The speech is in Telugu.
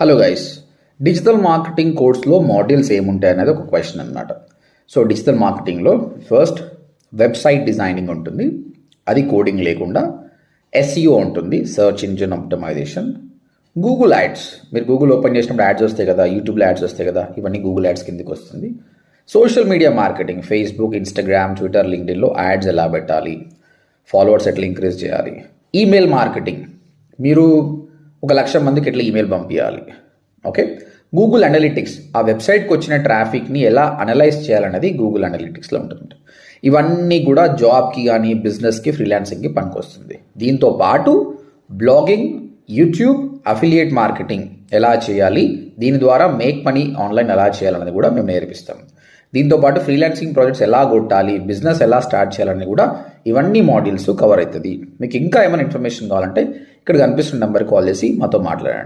హలో గైస్, డిజిటల్ మార్కెటింగ్ కోర్స్లో మాడ్యూల్స్ ఏముంటాయి అనేది ఒక క్వశ్చన్ అనమాట. సో డిజిటల్ మార్కెటింగ్లో ఫస్ట్ వెబ్సైట్ డిజైనింగ్ ఉంటుంది, అది కోడింగ్ లేకుండా. ఎస్ఈఓ ఉంటుంది, search engine optimisation. Google ads, మీరు గూగుల్ ఓపెన్ చేసినప్పుడు యాడ్స్ వస్తాయి కదా, యూట్యూబ్లో యాడ్స్ వస్తాయి కదా, ఇవన్నీ గూగుల్ యాడ్స్ కిందకి వస్తుంది. Social media marketing, Facebook, Instagram, Twitter, లింక్డ్ఇన్లో యాడ్స్ ఎలా పెట్టాలి, ఫాలోవర్స్ ఎట్లా ఇంక్రీజ్ చేయాలి. ఈమెయిల్ మార్కెటింగ్, మీరు 1,00,000 మందికి ఎట్లా ఈమెయిల్ పంపించాలి. ఓకే, గూగుల్ అనలిటిక్స్, ఆ వెబ్సైట్కి వచ్చిన ట్రాఫిక్ని ఎలా అనలైజ్ చేయాలనేది గూగుల్ అనలిటిక్స్లో ఉంటుంది. ఇవన్నీ కూడా జాబ్కి కానీ బిజినెస్కి, ఫ్రీలాన్సింగ్కి పనికొస్తుంది. దీంతో పాటు బ్లాగింగ్, యూట్యూబ్, అఫిలియేట్ మార్కెటింగ్ ఎలా చేయాలి, దీని ద్వారా మేక్ మనీ ఆన్లైన్ ఎలా చేయాలనేది కూడా మేము నేర్పిస్తాం. దీంతోపాటు ఫ్రీలాన్సింగ్ ప్రాజెక్ట్స్ ఎలా కొట్టాలి, బిజినెస్ ఎలా స్టార్ట్ చేయాలని కూడా ఇవన్నీ మాడ్యూల్స్ కవర్ అవుతుంది. మీకు ఇంకా ఏమైనా ఇన్ఫర్మేషన్ కావాలంటే ఇక్కడ కనిపిస్తున్న నెంబర్కి కాల్ చేసి మాతో మాట్లాడండి.